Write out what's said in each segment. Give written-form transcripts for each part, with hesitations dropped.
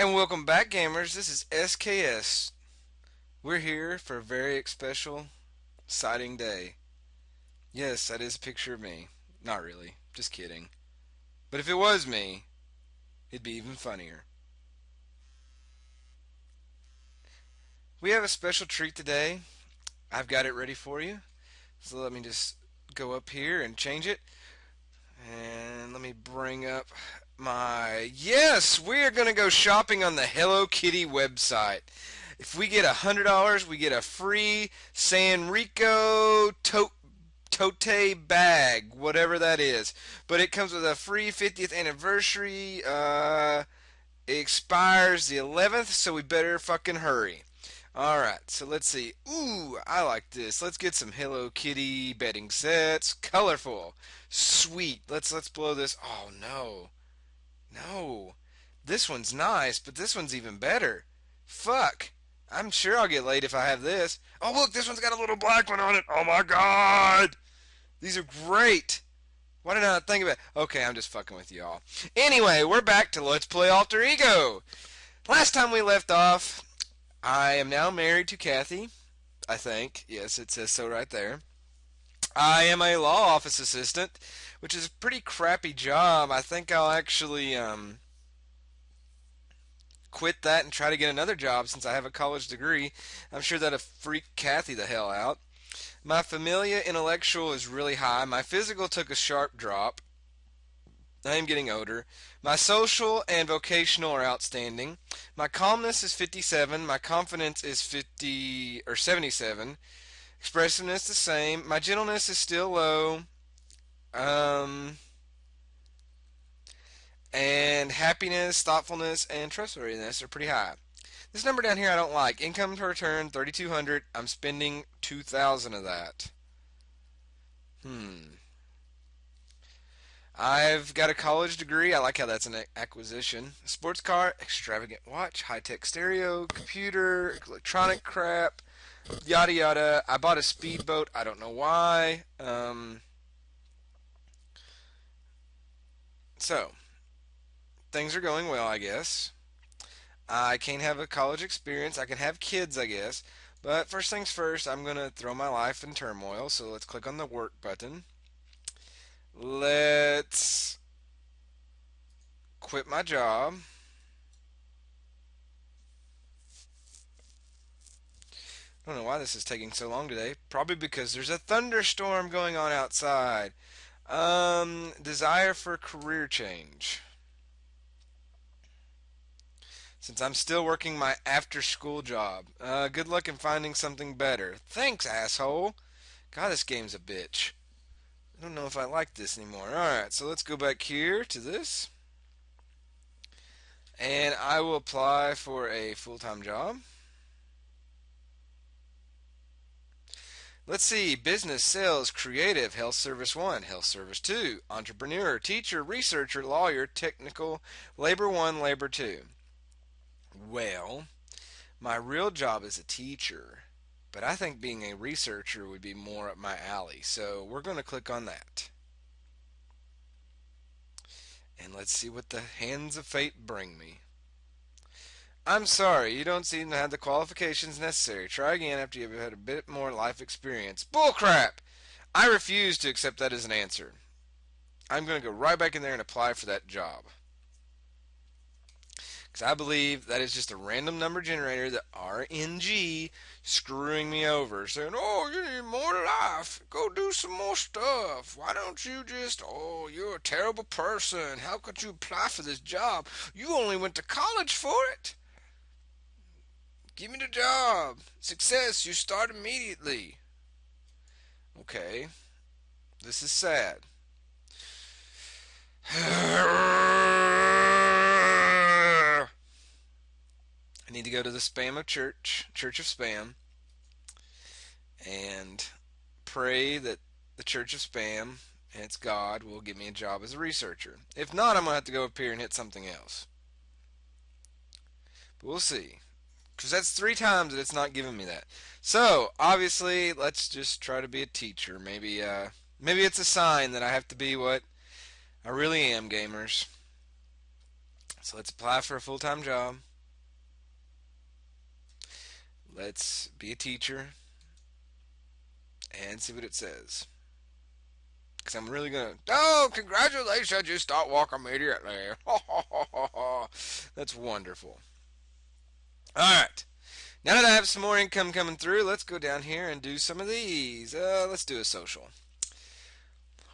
And welcome back, gamers. This is SKS. We're here for a very special, exciting day. Yes, that is a picture of me. Not really. Just kidding. But if it was me, it'd be even funnier. We have a special treat today. I've got it ready for you. So let me just go up here and change it. And let me bring up my... Yes, we are going to go shopping on the Hello Kitty website. If we get $100, we get a free Sanrico Tote bag, whatever that is. But it comes with a free 50th anniversary. It expires the 11th, so we better fucking hurry. Alright, so let's see. Ooh, I like this. Let's get some Hello Kitty bedding sets. Colorful. Sweet. Let's blow this. Oh no. No. This one's nice, but this one's even better. Fuck. I'm sure I'll get laid if I have this. Oh look, this one's got a little black one on it. Oh my god. These are great. Why did I not think of it? Okay, I'm just fucking with y'all. Anyway, we're back to Let's Play Alter Ego. Last time we left off, I am now married to Kathy, I think. Yes, it says so right there. I am a law office assistant, which is a pretty crappy job. I think I'll actually quit that and try to get another job since I have a college degree. I'm sure that'll freak Kathy the hell out. My familia intellectual is really high. My physical took a sharp drop. I am getting older. My social and vocational are outstanding. My calmness is 57. My confidence is 50 or 77. Expressiveness the same. My gentleness is still low. Um, and happiness, thoughtfulness, and trustworthiness are pretty high. This number down here I don't like. Income to return 3,200. I'm spending 2,000 of that. I've got a college degree. I like how that's an acquisition. A sports car, extravagant watch, high-tech stereo, computer, electronic crap, yada yada. I bought a speedboat. I don't know why. So, things are going well, I guess. I can't have a college experience. I can have kids, I guess. But first things first, I'm going to throw my life in turmoil. So let's click on the work button. Let's quit my job. I don't know why this is taking so long today. Probably because there's a thunderstorm going on outside. Desire for career change. Since I'm still working my after school job. Good luck in finding something better. Thanks, asshole. God, this game's a bitch. I don't know if I like this anymore. Alright, so let's go back here to this. And I will apply for a full-time job. Let's see. Business, sales, creative, health service 1, health service 2, entrepreneur, teacher, researcher, lawyer, technical, labor 1, labor 2. Well, my real job is a teacher, but I think being a researcher would be more up my alley, so we're going to click on that. And let's see what the hands of fate bring me. I'm sorry, you don't seem to have the qualifications necessary. Try again after you've had a bit more life experience. Bullcrap! I refuse to accept that as an answer. I'm going to go right back in there and apply for that job. Because I believe that is just a random number generator, the RNG, screwing me over, saying, oh, you need more life. Go do some more stuff. Why don't you just, oh, you're a terrible person. How could you apply for this job? You only went to college for it. Give me the job. Success, you start immediately. Okay. This is sad. I need to go to the Spam of Church of Spam, and pray that the Church of Spam and its God will give me a job as a researcher. If not, I'm going to have to go up here and hit something else. But we'll see. Because that's 3 times that it's not giving me that. So, obviously, let's just try to be a teacher. Maybe it's a sign that I have to be what I really am, gamers. So let's apply for a full-time job. Let's be a teacher and see what it says. Because I'm really going to. Oh, congratulations. You start walking immediately. That's wonderful. All right. Now that I have some more income coming through, let's go down here and do some of these. Let's do a social.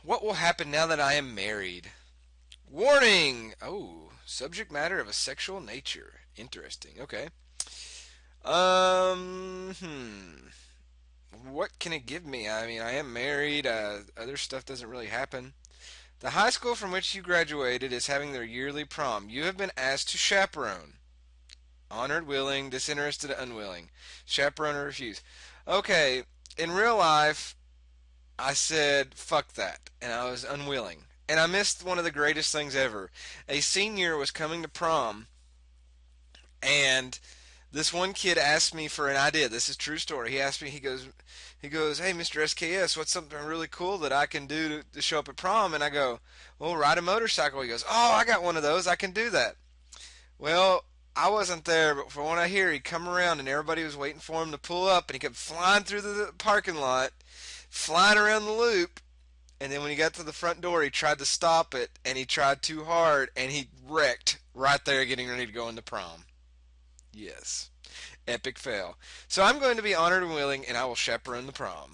What will happen now that I am married? Warning! Oh, subject matter of a sexual nature. Interesting. Okay. What can it give me? I mean, I am married. Other stuff doesn't really happen. The high school from which you graduated is having their yearly prom. You have been asked to chaperone. Honored, willing, disinterested, unwilling. Chaperone or refuse. Okay, in real life, I said, fuck that, and I was unwilling. And I missed one of the greatest things ever. A senior was coming to prom, and this one kid asked me for an idea. This is a true story. He asked me, he goes, hey, Mr. SKS, what's something really cool that I can do to show up at prom? And I go, well, ride a motorcycle. He goes, oh, I got one of those. I can do that. Well, I wasn't there, but from what I hear, he'd come around and everybody was waiting for him to pull up, and he kept flying through the parking lot, flying around the loop, and then when he got to the front door, he tried to stop it, and he tried too hard, and he wrecked right there getting ready to go into prom. Yes. Epic fail. So I'm going to be honored and willing, and I will chaperone the prom.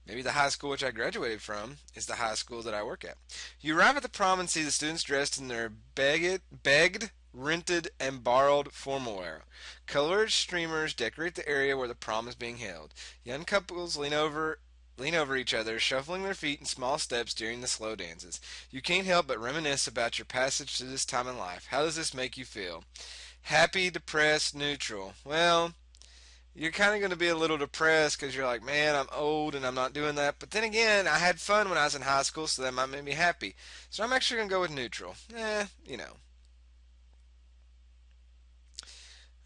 Maybe the high school which I graduated from is the high school that I work at. You arrive at the prom and see the students dressed in their begged, rented, and borrowed formal wear. Colored streamers decorate the area where the prom is being held. Young couples lean over each other, shuffling their feet in small steps during the slow dances. You can't help but reminisce about your passage to this time in life. How does this make you feel? Happy, depressed, neutral. Well, you're kind of going to be a little depressed because you're like, man, I'm old and I'm not doing that. But then again, I had fun when I was in high school, so that might make me happy. So I'm actually going to go with neutral. You know.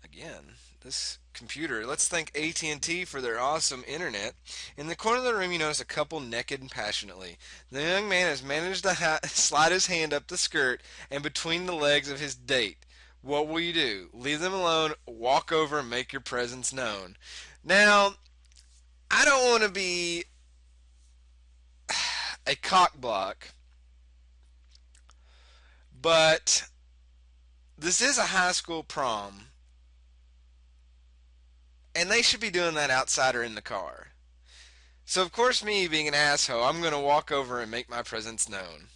Again, this computer. Let's thank AT&T for their awesome internet. In the corner of the room, you notice a couple naked and passionately. The young man has managed to slide his hand up the skirt and between the legs of his date. What will you do? Leave them alone, walk over, and make your presence known. Now, I don't want to be a cockblock, but this is a high school prom, and they should be doing that outside or in the car. So, of course, me being an asshole, I'm going to walk over and make my presence known.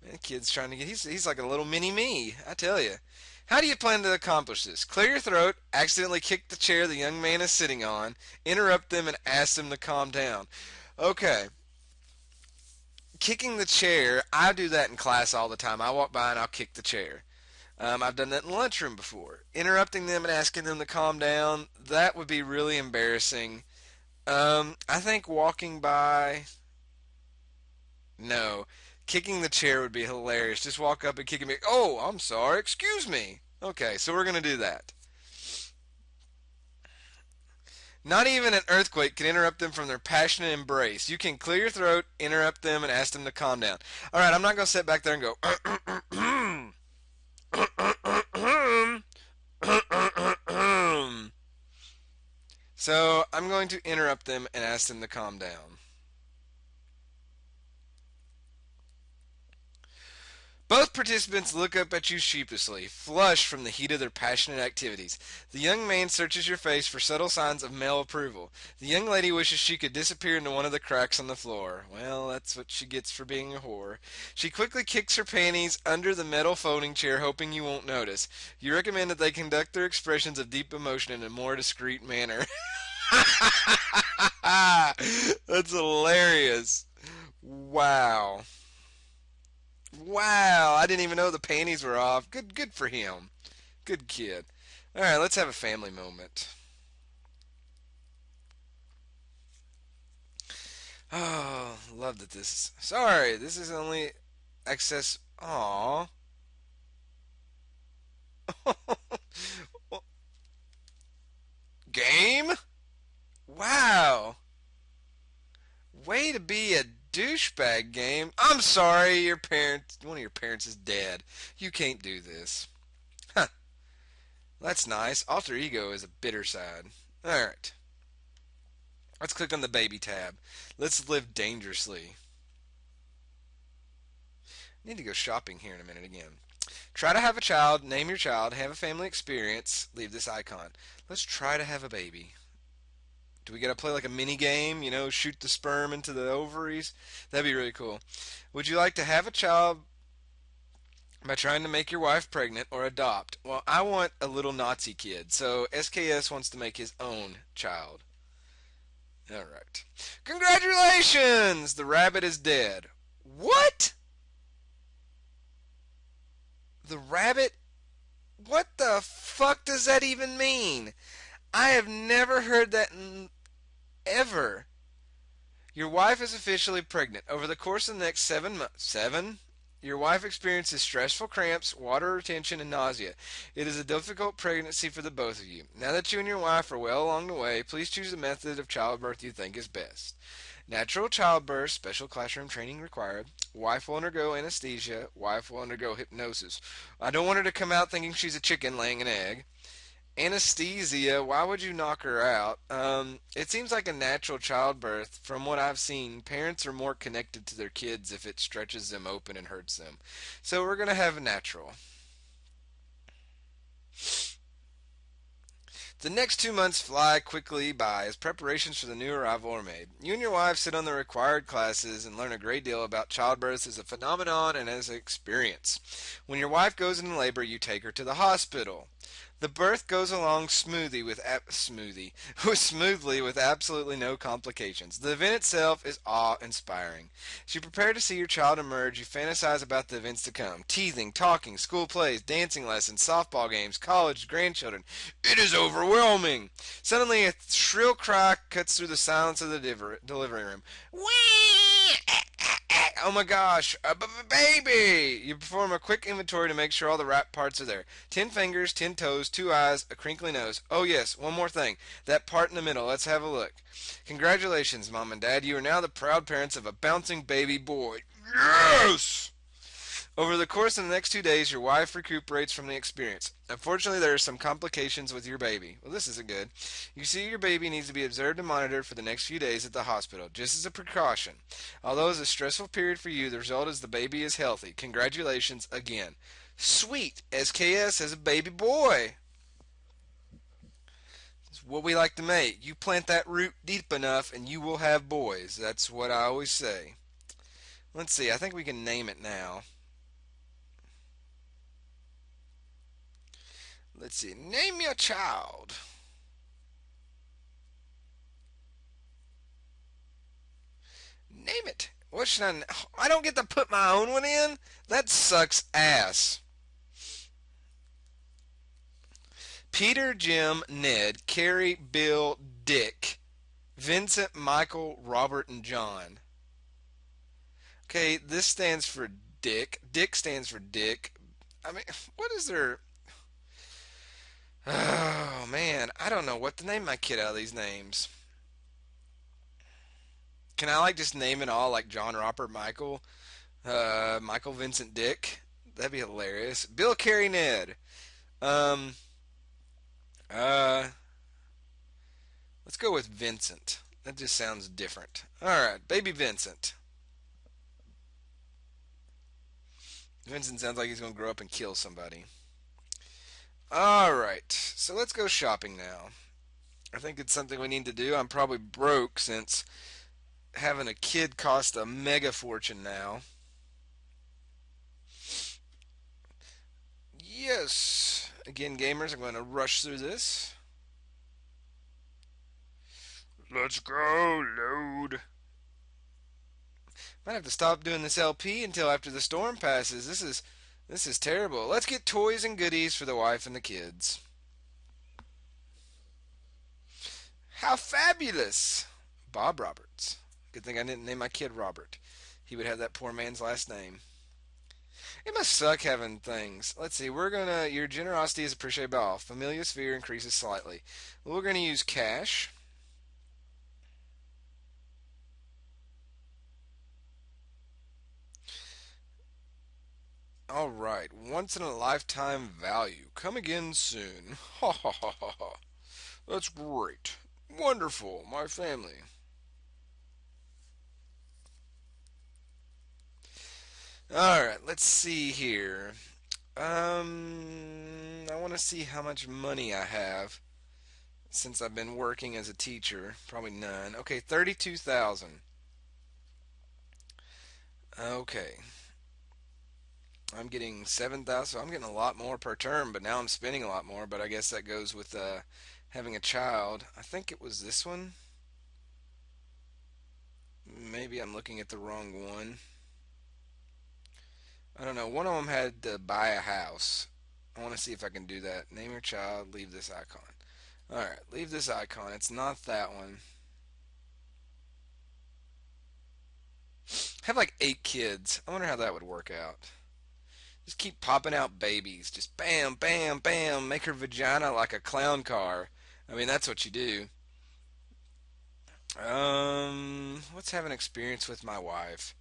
Man, kid's trying to get. He's like a little mini me, I tell you. How do you plan to accomplish this? Clear your throat, accidentally kick the chair the young man is sitting on, interrupt them, and ask them to calm down. Okay, kicking the chair, I do that in class all the time. I walk by and I'll kick the chair. I've done that in the lunchroom before. Interrupting them and asking them to calm down, that would be really embarrassing. I think walking by, no. Kicking the chair would be hilarious. Just walk up and kick me. Oh, I'm sorry. Excuse me. Okay, so we're going to do that. Not even an earthquake can interrupt them from their passionate embrace. You can clear your throat, interrupt them, and ask them to calm down. All right, I'm not going to sit back there and go. So I'm going to interrupt them and ask them to calm down. Both participants look up at you sheepishly, flushed from the heat of their passionate activities. The young man searches your face for subtle signs of male approval. The young lady wishes she could disappear into one of the cracks on the floor. Well, that's what she gets for being a whore. She quickly kicks her panties under the metal folding chair, hoping you won't notice. You recommend that they conduct their expressions of deep emotion in a more discreet manner. That's hilarious. Wow. Wow, I didn't even know the panties were off. Good for him. Good kid. All right, let's have a family moment. Oh, love that this. Sorry, this is only access. Aw. Game? Wow. Way to be a douchebag game. I'm sorry, one of your parents is dead. You can't do this. Huh. That's nice. Alter ego is a bitter side. Alright. Let's click on the baby tab. Let's live dangerously. Need to go shopping here in a minute again. Try to have a child, name your child, have a family experience, leave this icon. Let's try to have a baby. Do we get to play like a mini game? You know, shoot the sperm into the ovaries? That'd be really cool. Would you like to have a child by trying to make your wife pregnant or adopt? Well, I want a little Nazi kid, so SKS wants to make his own child. Alright. Congratulations! The rabbit is dead. What? The rabbit? What the fuck does that even mean? I have never heard that ever. Your wife is officially pregnant. Over the course of the next 7 months, your wife experiences stressful cramps, water retention, and nausea. It is a difficult pregnancy for the both of you. Now that you and your wife are well along the way, please choose the method of childbirth you think is best. Natural childbirth, special classroom training required. Wife will undergo anesthesia. Wife will undergo hypnosis. I don't want her to come out thinking she's a chicken laying an egg. Anesthesia, why would you knock her out? It seems like a natural childbirth. From what I've seen, parents are more connected to their kids if it stretches them open and hurts them. So we're going to have a natural. The next 2 months fly quickly by as preparations for the new arrival are made. You and your wife sit on the required classes and learn a great deal about childbirth as a phenomenon and as an experience. When your wife goes into labor, you take her to the hospital. The birth goes along smoothly with absolutely no complications. The event itself is awe-inspiring. As you prepare to see your child emerge, you fantasize about the events to come. Teething, talking, school plays, dancing lessons, softball games, college, grandchildren. It is overwhelming. Suddenly, a shrill cry cuts through the silence of the delivery room. Whee! Oh my gosh, a baby! You perform a quick inventory to make sure all the right parts are there. 10 fingers, 10 toes, 2 eyes, a crinkly nose. Oh yes, one more thing. That part in the middle. Let's have a look. Congratulations, Mom and Dad. You are now the proud parents of a bouncing baby boy. Yes! Over the course of the next 2 days, your wife recuperates from the experience. Unfortunately, there are some complications with your baby. Well, this isn't good. You see, your baby needs to be observed and monitored for the next few days at the hospital, just as a precaution. Although it's a stressful period for you, the result is the baby is healthy. Congratulations again. Sweet! SKS has a baby boy! It's what we like to make. You plant that root deep enough and you will have boys. That's what I always say. Let's see, I think we can name it now. Let's see. Name your child. Name it. What should I don't get to put my own one in? That sucks ass. Peter, Jim, Ned, Carrie, Bill, Dick, Vincent, Michael, Robert, and John. Okay, this stands for Dick. Dick stands for Dick. I mean, what is there? Oh man, I don't know what to name my kid out of these names. Can I like just name it all like John, Robert, Michael, Michael, Vincent, Dick? That'd be hilarious. Bill, Carey, Ned. Um, uh, let's go with Vincent. That just sounds different. All right, baby Vincent. Vincent sounds like he's gonna grow up and kill somebody. All right, so let's go shopping now. I think it's something we need to do. I'm probably broke since having a kid costs a mega fortune now. Yes. Again, gamers, I'm going to rush through this. Let's go, load. Might have to stop doing this LP until after the storm passes. This is terrible. Let's get toys and goodies for the wife and the kids. How fabulous! Bob Roberts. Good thing I didn't name my kid Robert. He would have that poor man's last name. It must suck having things. Let's see, your generosity is appreciated by all. Familiar sphere increases slightly. We're gonna use cash. All right, once in a lifetime value. Come again soon. Ha ha ha ha ha. That's great. Wonderful, my family. All right, let's see here. I want to see how much money I have since I've been working as a teacher. Probably none. Okay, 32,000. Okay, I'm getting 7,000. So I'm getting a lot more per term, but now I'm spending a lot more. But I guess that goes with having a child. I think it was this one. Maybe I'm looking at the wrong one. I don't know. One of them had to buy a house. I want to see if I can do that. Name your child, leave this icon. Alright, leave this icon. It's not that one. I have like 8 kids. I wonder how that would work out. Just keep popping out babies. Just bam, bam, bam. Make her vagina like a clown car. I mean, that's what you do. Let's have an experience with my wife.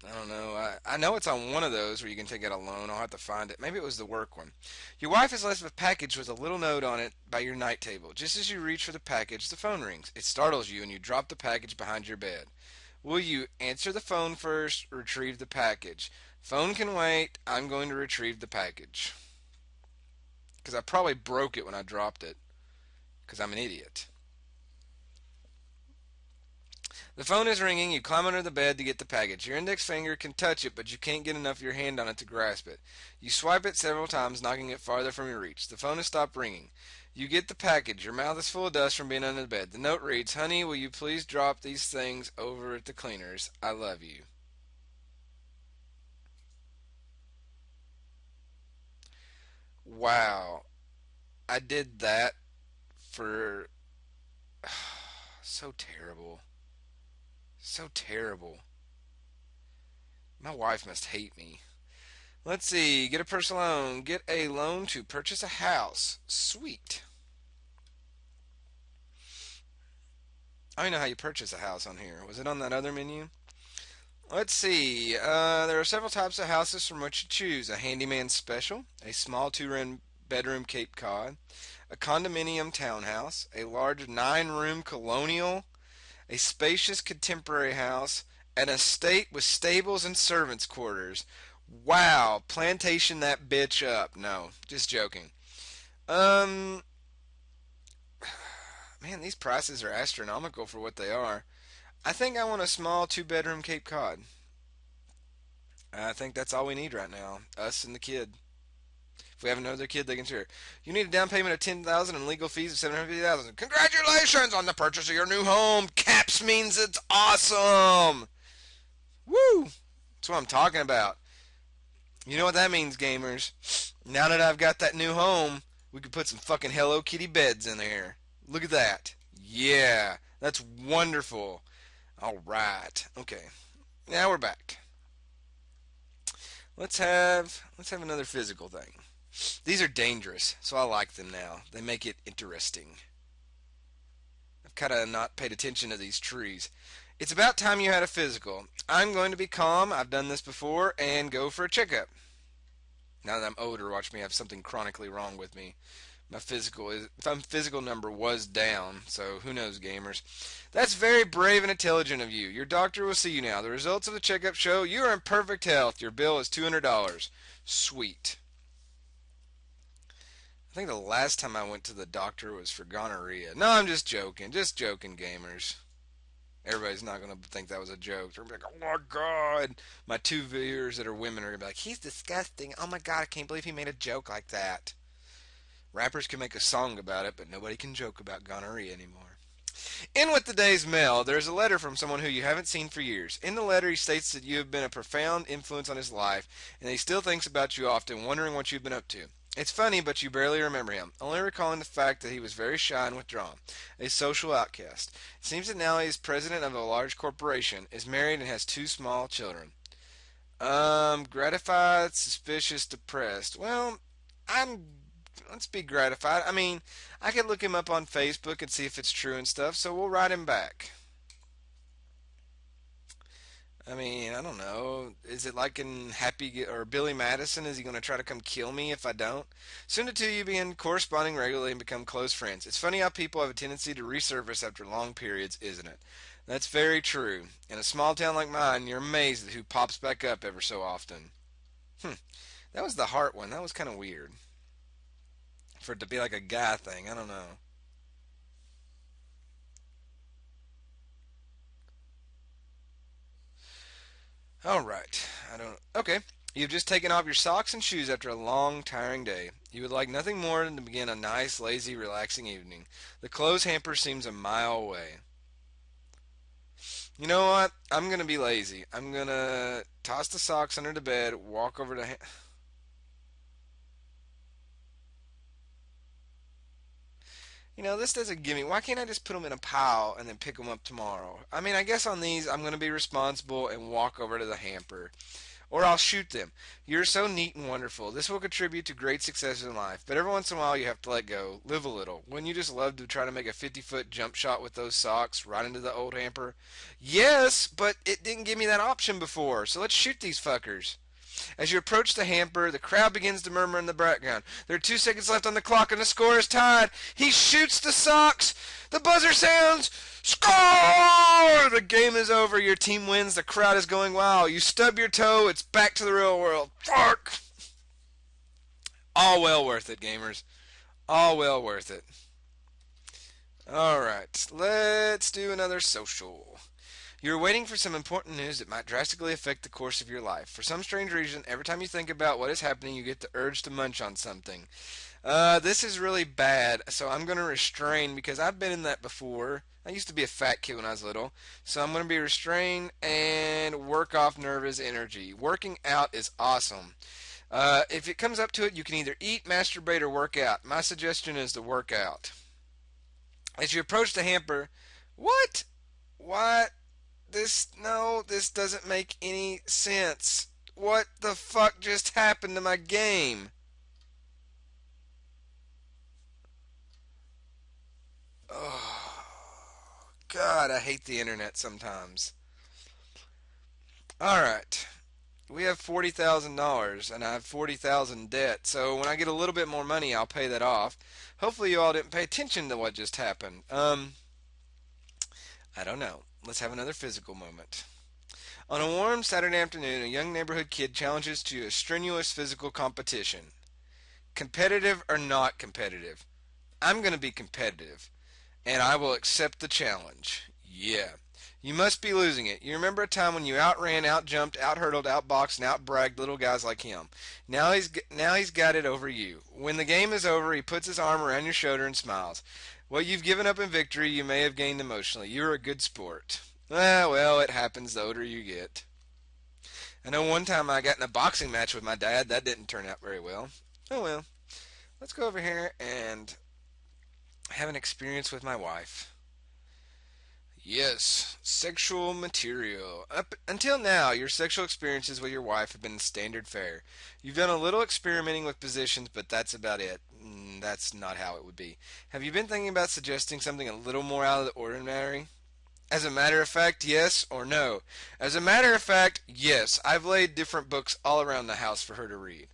I don't know. I know it's on one of those where you can take out a loan. I'll have to find it. Maybe it was the work one. Your wife has left a package with a little note on it by your night table. Just as you reach for the package, the phone rings. It startles you and you drop the package behind your bed. Will you answer the phone first or retrieve the package? Phone can wait. I'm going to retrieve the package. Because I probably broke it when I dropped it. Because I'm an idiot. The phone is ringing. You climb under the bed to get the package. Your index finger can touch it, but you can't get enough of your hand on it to grasp it. You swipe it several times, knocking it farther from your reach. The phone has stopped ringing. You get the package. Your mouth is full of dust from being under the bed. The note reads, Honey, will you please drop these things over at the cleaners? I love you. Wow. I did that for. So terrible. So terrible. My wife must hate me. Let's see. Get a personal loan. Get a loan to purchase a house. Sweet. I don't know how you purchase a house on here. Was it on that other menu? Let's see. There are several types of houses from which to choose. A handyman special, a small two-room bedroom Cape Cod, a condominium townhouse, a large 9-room colonial, a spacious contemporary house, an estate with stables and servants' quarters. Wow, plantation that bitch up. No, just joking. Um, man, these prices are astronomical for what they are. I think I want a small two-bedroom Cape Cod. I think that's all we need right now. Us and the kid. If we have another kid, they can share. You need a down payment of 10,000 and legal fees of 750,000. Congratulations on the purchase of your new home. Caps means it's awesome. Woo! That's what I'm talking about. You know what that means, gamers. Now that I've got that new home, we could put some fucking Hello Kitty beds in there. Look at that. Yeah, that's wonderful. All right. Okay. Now we're back. Let's have another physical thing. These are dangerous, so I like them now. They make it interesting. I've kind of not paid attention to these trees. It's about time you had a physical. I'm going to be calm. I've done this before and go for a checkup. Now that I'm older, watch me have something chronically wrong with me. My physical number was down, so who knows, gamers. That's very brave and intelligent of you. Your doctor will see you now. The results of the checkup show you are in perfect health. Your bill is $200. Sweet. I think the last time I went to the doctor was for gonorrhea. No, I'm just joking. Just joking, gamers. Everybody's not going to think that was a joke. They're going to be like, oh my god. My 2 viewers that are women are going to be like, he's disgusting. Oh my god, I can't believe he made a joke like that. Rappers can make a song about it, but nobody can joke about gonorrhea anymore. In with the day's mail, there's a letter from someone who you haven't seen for years. In the letter, he states that you have been a profound influence on his life, and he still thinks about you often, wondering what you've been up to. It's funny, but you barely remember him, only recalling the fact that he was very shy and withdrawn, a social outcast. It seems that now he is president of a large corporation, is married, and has 2 small children. Gratified, suspicious, depressed. Well, I'm let's be gratified. I mean, I could look him up on Facebook and see if it's true and stuff, so we'll write him back. I mean, I don't know. Is it like in or Billy Madison? Is he going to try to come kill me if I don't? Soon the two of you begin corresponding regularly and become close friends. It's funny how people have a tendency to resurface after long periods, isn't it? That's very true. In a small town like mine, you're amazed at who pops back up ever so often. Hmm. That was the heart one. That was kind of weird. For it to be like a guy thing. I don't know. All right. I don't. Okay. You've just taken off your socks and shoes after a long, tiring day. You would like nothing more than to begin a nice, lazy, relaxing evening. The clothes hamper seems a mile away. You know what? I'm gonna be lazy. I'm gonna toss the socks under the bed, walk over to. This doesn't give me. Why can't I just put them in a pile and then pick them up tomorrow? I mean, I guess on these, I'm gonna be responsible and walk over to the hamper. Or I'll shoot them. You're so neat and wonderful. This will contribute to great success in life. But every once in a while, you have to let go. Live a little. Wouldn't you just love to try to make a 50-foot jump shot with those socks right into the old hamper? Yes, but it didn't give me that option before. So let's shoot these fuckers. As you approach the hamper, the crowd begins to murmur in the background. There are 2 seconds left on the clock, and the score is tied. He shoots the socks. The buzzer sounds. Score! The game is over. Your team wins. The crowd is going wild. You stub your toe. It's back to the real world. Fuck! All well worth it, gamers. All well worth it. All right, let's do another social. You're waiting for some important news that might drastically affect the course of your life. For some strange reason, every time you think about what is happening, you get the urge to munch on something. This is really bad, so I'm going to restrain because I've been in that before. I used to be a fat kid when I was little, so I'm going to be restrained and work off nervous energy. Working out is awesome. If it comes up to it, you can either eat, masturbate, or work out. My suggestion is to work out. As you approach the hamper, what? What? No, this doesn't make any sense. What the fuck just happened to my game? Oh, God, I hate the internet sometimes. Alright, we have $40,000 and I have 40,000 debt, so when I get a little bit more money, I'll pay that off. Hopefully, you all didn't pay attention to what just happened. I don't know. Let's have another physical moment. On a warm Saturday afternoon, a young neighborhood kid challenges to a strenuous physical competition. Competitive or not competitive? I'm going to be competitive, and I will accept the challenge. Yeah. You must be losing it. You remember a time when you outran, outjumped, outhurdled, outboxed, and outbragged little guys like him. Now he's got it over you. When the game is over, he puts his arm around your shoulder and smiles. What you've given up in victory, you may have gained emotionally. You're a good sport. Ah, well, it happens the older you get. I know one time I got in a boxing match with my dad. That didn't turn out very well. Oh well. Let's go over here and have an experience with my wife. Yes, sexual material. Up until now, your sexual experiences with your wife have been standard fare. You've done a little experimenting with positions, but that's about it. That's not how it would be. Have you been thinking about suggesting something a little more out of the ordinary? As a matter of fact, yes or no? As a matter of fact, yes. I've laid different books all around the house for her to read.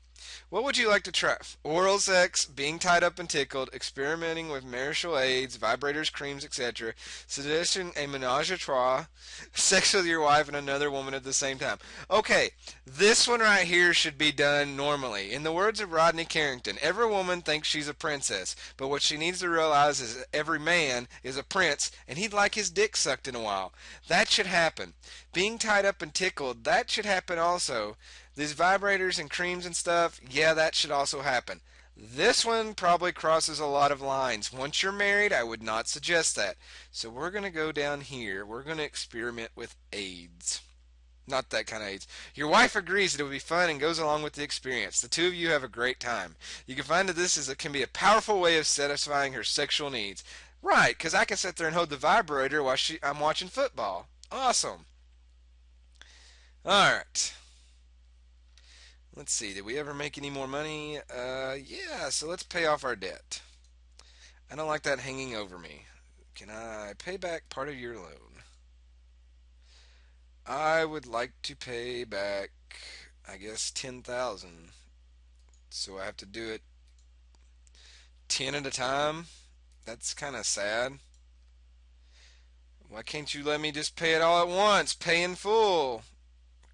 What would you like to try? Oral sex, being tied up and tickled, experimenting with marital aids, vibrators, creams, etc. Suggesting a menage a trois, sex with your wife and another woman at the same time. Okay, this one right here should be done normally. In the words of Rodney Carrington, every woman thinks she's a princess, but what she needs to realize is that every man is a prince and he'd like his dick sucked in a while. That should happen. Being tied up and tickled, that should happen also. These vibrators and creams and stuff, yeah, that should also happen. This one probably crosses a lot of lines. Once you're married, I would not suggest that. So we're going to go down here. We're going to experiment with AIDS. Not that kind of AIDS. Your wife agrees that it would be fun and goes along with the experience. The two of you have a great time. You can find that can be a powerful way of satisfying her sexual needs. Right, because I can sit there and hold the vibrator while I'm watching football. Awesome. All right. Let's see, did we ever make any more money? Yeah, so let's pay off our debt. I don't like that hanging over me. Can I pay back part of your loan? I would like to pay back, I guess, 10,000. So I have to do it 10 at a time. That's kind of sad. Why can't you let me just pay it all at once? Pay in full.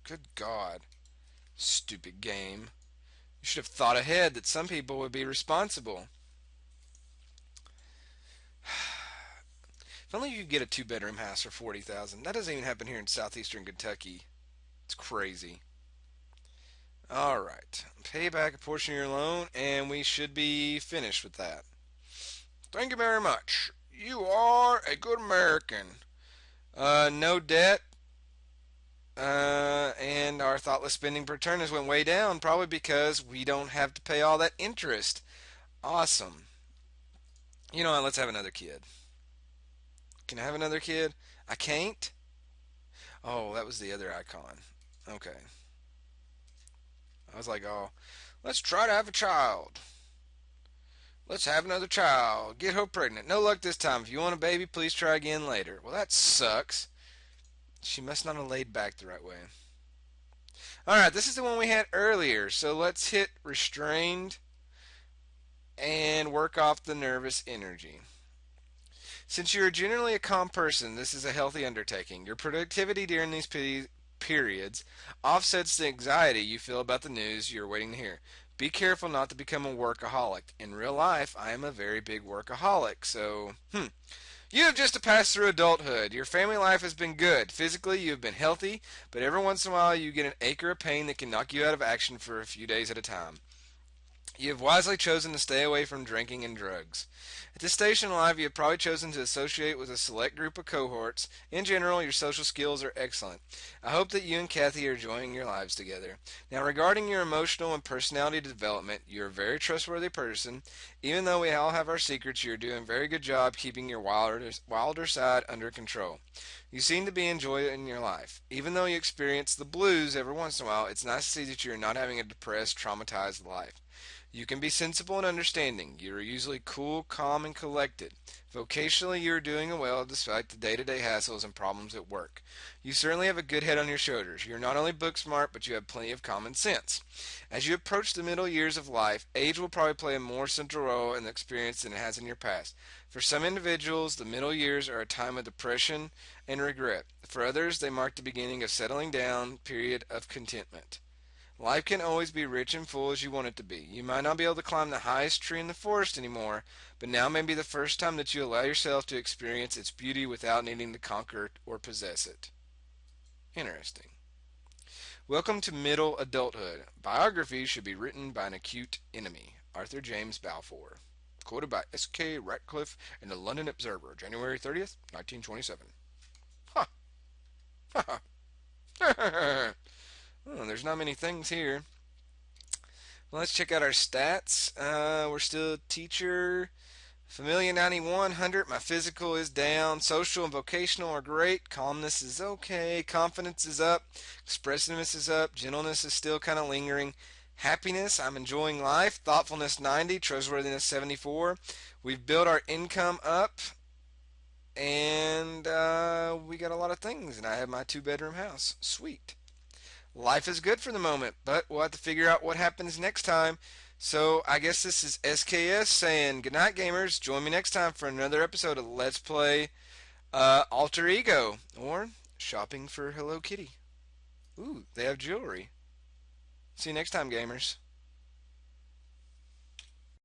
Good God. Stupid game. You should have thought ahead that some people would be responsible. If only you could get a two-bedroom house for 40,000. That doesn't even happen here in southeastern Kentucky. It's crazy. All right. Pay back a portion of your loan, and we should be finished with that. Thank you very much. You are a good American. No debt, and our thoughtless spending per turn has went way down, probably because we don't have to pay all that interest. Awesome. You know what? Let's have another kid. Can I have another kid? I can't? Oh, that was the other icon. Okay. I was like, oh, let's try to have a child. Let's have another child. Get her pregnant. No luck this time. If you want a baby, please try again later. Well, that sucks. She must not have laid back the right way. Alright, this is the one we had earlier. So let's hit restrained and work off the nervous energy. Since you are generally a calm person, this is a healthy undertaking. Your productivity during these periods offsets the anxiety you feel about the news you're waiting to hear. Be careful not to become a workaholic. In real life, I am a very big workaholic, so, You have just passed through adulthood. Your family life has been good. Physically, you have been healthy, but every once in a while you get an ache or a pain that can knock you out of action for a few days at a time. You have wisely chosen to stay away from drinking and drugs. At this station in life, you have probably chosen to associate with a select group of cohorts. In general, your social skills are excellent. I hope that you and Kathy are enjoying your lives together. Now, regarding your emotional and personality development, you're a very trustworthy person. Even though we all have our secrets, you're doing a very good job keeping your wilder side under control. You seem to be enjoying your life. Even though you experience the blues every once in a while, it's nice to see that you're not having a depressed, traumatized life. You can be sensible and understanding. You are usually cool, calm, and collected. Vocationally, you are doing well despite the day-to-day hassles and problems at work. You certainly have a good head on your shoulders. You are not only book smart, but you have plenty of common sense. As you approach the middle years of life, age will probably play a more central role in the experience than it has in your past. For some individuals, the middle years are a time of depression and regret. For others, they mark the beginning of settling down period of contentment. Life can always be rich and full as you want it to be. You might not be able to climb the highest tree in the forest anymore, but now may be the first time that you allow yourself to experience its beauty without needing to conquer or possess it. Interesting. Welcome to middle adulthood. Biographies should be written by an acute enemy. Arthur James Balfour. Quoted by S.K. Ratcliffe in the London Observer, January 30th, 1927. Ha! Ha ha! Oh, there's not many things here. Well, let's check out our stats. We're still a teacher. Familia 91, 100. My physical is down. Social and vocational are great. Calmness is okay. Confidence is up. Expressiveness is up. Gentleness is still kind of lingering. Happiness, I'm enjoying life. Thoughtfulness 90. Trustworthiness 74. We've built our income up. And we got a lot of things. And I have my two-bedroom house. Sweet. Life is good for the moment, but we'll have to figure out what happens next time. So I guess this is SKS saying goodnight, gamers. Join me next time for another episode of Let's Play Alter Ego or Shopping for Hello Kitty. Ooh, they have jewelry. See you next time, gamers.